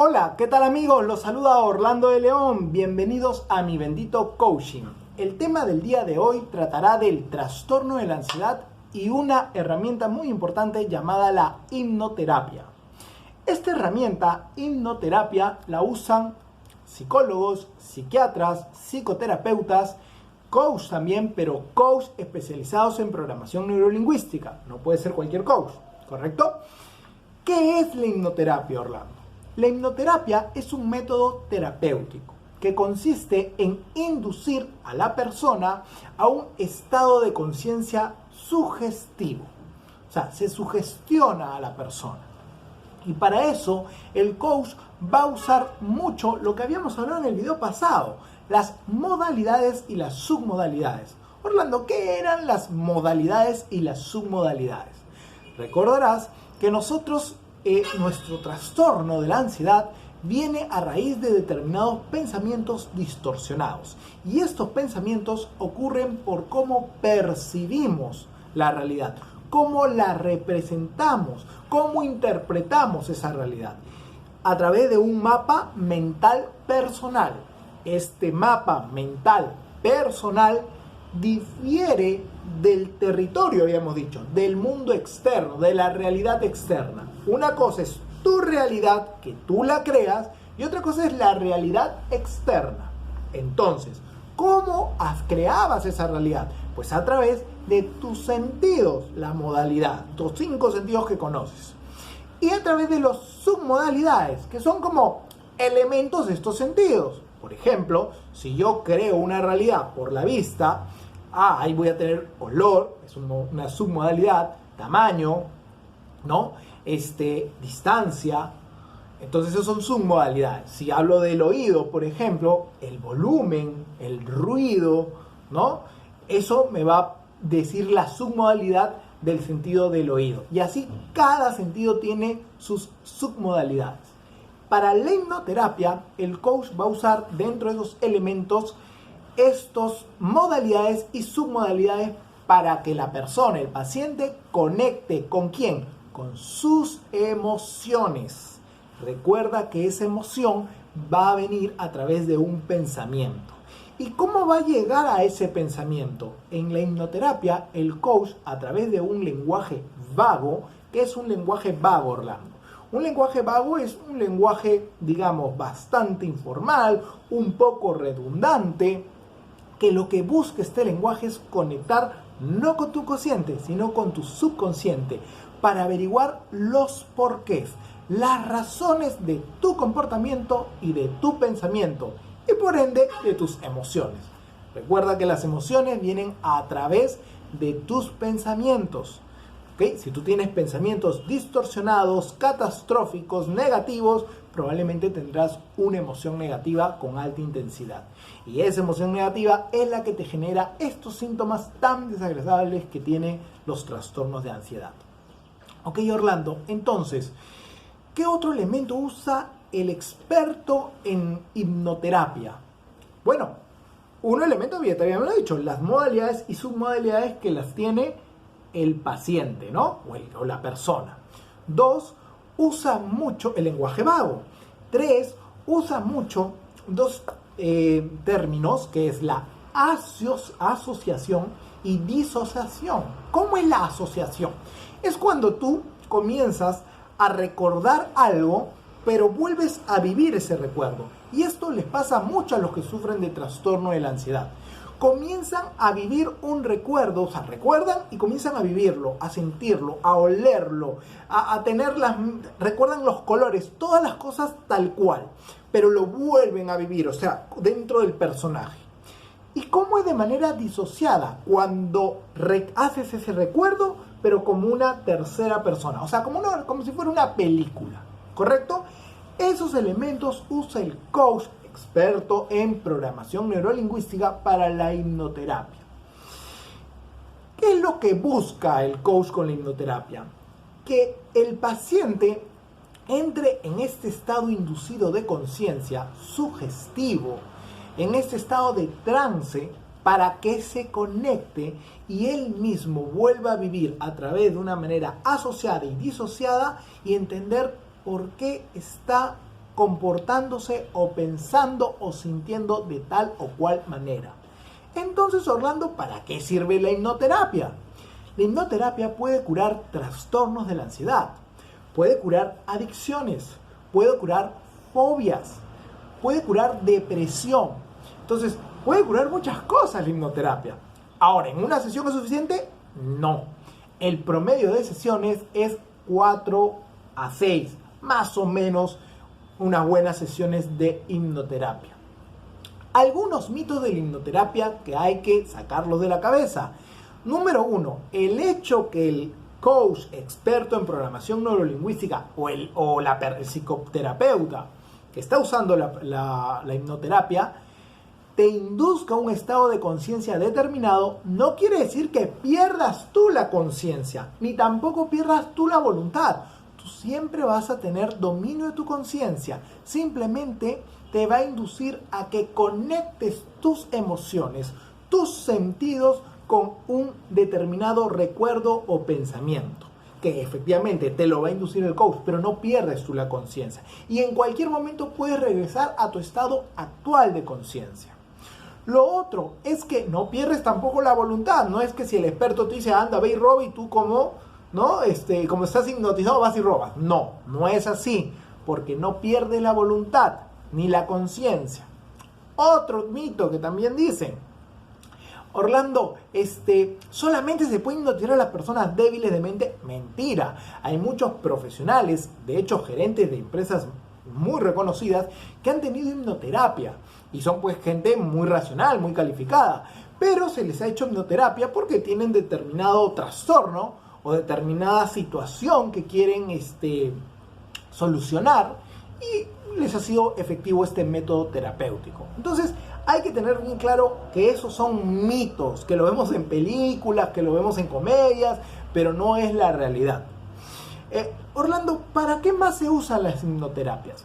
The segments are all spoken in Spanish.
Hola, ¿qué tal amigos? Los saluda Orlando de León. Bienvenidos a Mi Bendito Coaching. El tema del día de hoy tratará del trastorno de la ansiedad y una herramienta muy importante llamada la hipnoterapia. Esta herramienta, hipnoterapia, la usan psicólogos, psiquiatras, psicoterapeutas, coach también, pero coach especializados en programación neurolingüística. No puede ser cualquier coach, ¿correcto? ¿Qué es la hipnoterapia, Orlando? La hipnoterapia es un método terapéutico que consiste en inducir a la persona a un estado de conciencia sugestivo. O sea, se sugestiona a la persona. Y para eso el coach va a usar mucho lo que habíamos hablado en el video pasado, las modalidades y las submodalidades. Orlando, ¿qué eran las modalidades y las submodalidades? Recordarás que nuestro trastorno de la ansiedad viene a raíz de determinados pensamientos distorsionados. Y estos pensamientos ocurren por cómo percibimos la realidad, cómo la representamos, cómo interpretamos esa realidad, a través de un mapa mental personal. Este mapa mental personal difiere del territorio, habíamos dicho, del mundo externo, de la realidad externa. Una cosa es tu realidad, que tú la creas, y otra cosa es la realidad externa. Entonces, ¿cómo creabas esa realidad? Pues a través de tus sentidos, la modalidad, tus 5 sentidos que conoces. Y a través de las submodalidades, que son como elementos de estos sentidos. Por ejemplo, si yo creo una realidad por la vista, ahí voy a tener olor, es una submodalidad, tamaño, ¿no? Distancia. Entonces esas son submodalidades. Si hablo del oído, por ejemplo, el volumen, el ruido, ¿no? Eso me va a decir la submodalidad del sentido del oído. Y así cada sentido tiene sus submodalidades. Para la hipnoterapia, el coach va a usar dentro de esos elementos estas modalidades y submodalidades para que la persona, el paciente, conecte ¿con quién? Con sus emociones. Recuerda que esa emoción va a venir a través de un pensamiento. ¿Y cómo va a llegar a ese pensamiento? En la hipnoterapia, el coach, a través de un lenguaje vago, ¿qué es un lenguaje vago, Orlando? Un lenguaje vago es un lenguaje, digamos, bastante informal, un poco redundante, que lo que busca este lenguaje es conectar no con tu consciente, sino con tu subconsciente, para averiguar los porqués, las razones de tu comportamiento y de tu pensamiento, y por ende de tus emociones. Recuerda que las emociones vienen a través de tus pensamientos. ¿Okay? Si tú tienes pensamientos distorsionados, catastróficos, negativos, probablemente tendrás una emoción negativa con alta intensidad. Y esa emoción negativa es la que te genera estos síntomas tan desagradables que tienen los trastornos de ansiedad. Ok, Orlando, entonces, ¿qué otro elemento usa el experto en hipnoterapia? Bueno, un elemento, ya te habíamos dicho, las modalidades y submodalidades que las tiene el paciente, ¿no? O la persona. 2, usa mucho el lenguaje vago. 3, usa mucho dos términos, que es la asociación y disociación. ¿Cómo es la asociación? Es cuando tú comienzas a recordar algo, pero vuelves a vivir ese recuerdo. Y esto les pasa mucho a los que sufren de trastorno de la ansiedad. Comienzan a vivir un recuerdo, o sea, recuerdan y comienzan a vivirlo, a sentirlo, a olerlo, recuerdan los colores, todas las cosas tal cual, pero lo vuelven a vivir, o sea, dentro del personaje. ¿Y cómo es de manera disociada? Cuando haces ese recuerdo, pero como una tercera persona, o sea, como si fuera una película, ¿correcto? Esos elementos usa el coach experto en programación neurolingüística para la hipnoterapia. ¿Qué es lo que busca el coach con la hipnoterapia? Que el paciente entre en este estado inducido de conciencia, sugestivo, en este estado de trance, para que se conecte y él mismo vuelva a vivir a través de una manera asociada y disociada y entender por qué está comportándose o pensando o sintiendo de tal o cual manera. Entonces, Orlando, ¿para qué sirve la hipnoterapia? La hipnoterapia puede curar trastornos de la ansiedad, puede curar adicciones, puede curar fobias, puede curar depresión. Entonces, puede curar muchas cosas la hipnoterapia. Ahora, ¿en una sesión es suficiente? No. El promedio de sesiones es 4 a 6, más o menos unas buenas sesiones de hipnoterapia. Algunos mitos de la hipnoterapia que hay que sacarlos de la cabeza. Número 1, el hecho que el coach experto en programación neurolingüística o el psicoterapeuta que está usando la hipnoterapia te induzca a un estado de conciencia determinado, no quiere decir que pierdas tú la conciencia, ni tampoco pierdas tú la voluntad. Tú siempre vas a tener dominio de tu conciencia. Simplemente te va a inducir a que conectes tus emociones, tus sentidos con un determinado recuerdo o pensamiento, que efectivamente te lo va a inducir el coach, pero no pierdes tú la conciencia. Y en cualquier momento puedes regresar a tu estado actual de conciencia. Lo otro es que no pierdes tampoco la voluntad. No es que si el experto te dice, anda, ve y roba, y tú como estás hipnotizado vas y robas. No, no es así, porque no pierdes la voluntad ni la conciencia. Otro mito que también dicen, Orlando, solamente se puede hipnotizar a las personas débiles de mente. Mentira. Hay muchos profesionales, de hecho gerentes de empresas muy reconocidas, que han tenido hipnoterapia. Y son pues gente muy racional, muy calificada. Pero se les ha hecho hipnoterapia porque tienen determinado trastorno o determinada situación que quieren solucionar. Y les ha sido efectivo este método terapéutico. Entonces, hay que tener bien claro que esos son mitos, que lo vemos en películas, que lo vemos en comedias, pero no es la realidad. Orlando, ¿para qué más se usan las hipnoterapias?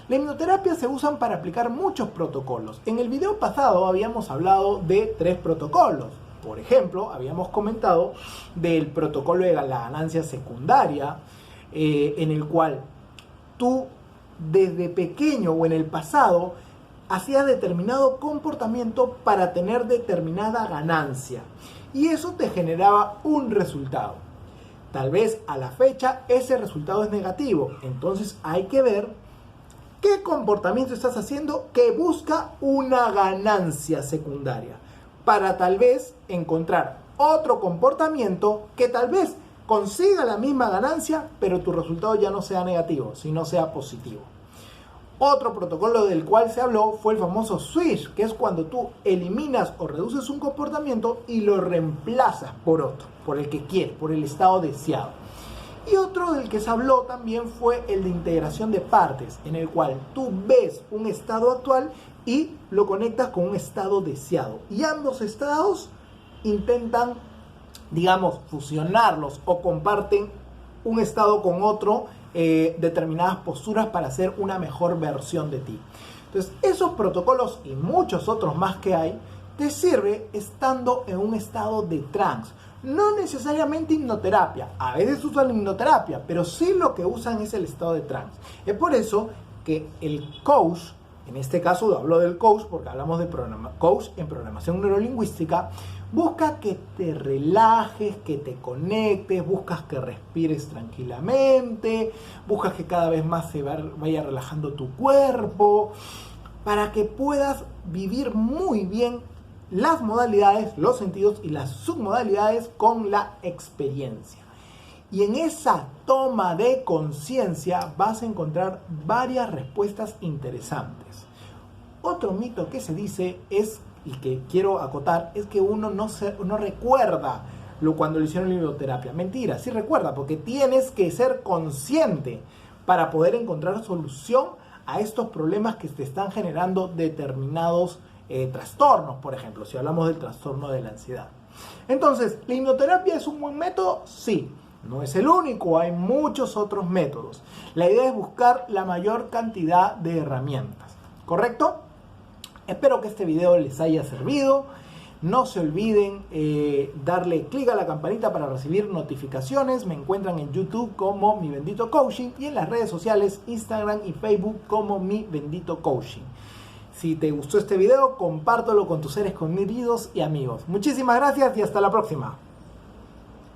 La hipnoterapia se usan para aplicar muchos protocolos. En el video pasado habíamos hablado de 3 protocolos. Por ejemplo, habíamos comentado del protocolo de la ganancia secundaria, en el cual tú desde pequeño o en el pasado hacías determinado comportamiento para tener determinada ganancia. Y eso te generaba un resultado. Tal vez a la fecha ese resultado es negativo. Entonces hay que ver qué comportamiento estás haciendo que busca una ganancia secundaria. Para tal vez encontrar otro comportamiento que tal vez consiga la misma ganancia, pero tu resultado ya no sea negativo, sino sea positivo. Otro protocolo del cual se habló fue el famoso switch, que es cuando tú eliminas o reduces un comportamiento y lo reemplazas por otro, por el que quieres, por el estado deseado. Y otro del que se habló también fue el de integración de partes, en el cual tú ves un estado actual y lo conectas con un estado deseado. Y ambos estados intentan, fusionarlos o comparten un estado con otro, determinadas posturas para hacer una mejor versión de ti. Entonces, esos protocolos y muchos otros más que hay, te sirve estando en un estado de trance. No necesariamente hipnoterapia. A veces usan la hipnoterapia, pero sí lo que usan es el estado de trance. Es por eso que el coach, en este caso hablo del coach porque hablamos de coach en programación neurolingüística, busca que te relajes, que te conectes, buscas que respires tranquilamente, buscas que cada vez más se vaya relajando tu cuerpo, para que puedas vivir muy bien las modalidades, los sentidos y las submodalidades con la experiencia. Y en esa toma de conciencia vas a encontrar varias respuestas interesantes. Otro mito que se dice es, y que quiero acotar, es que uno no recuerda cuando le hicieron la hipnoterapia. Mentira, sí recuerda, porque tienes que ser consciente para poder encontrar solución a estos problemas que te están generando determinados trastornos, por ejemplo, si hablamos del trastorno de la ansiedad. Entonces, ¿la hipnoterapia es un buen método? Sí. No es el único, hay muchos otros métodos. La idea es buscar la mayor cantidad de herramientas, ¿correcto? Espero que este video les haya servido. No se olviden darle clic a la campanita para recibir notificaciones. Me encuentran en YouTube como Mi Bendito Coaching y en las redes sociales Instagram y Facebook como Mi Bendito Coaching. Si te gustó este video, compártelo con tus seres queridos y amigos. Muchísimas gracias y hasta la próxima.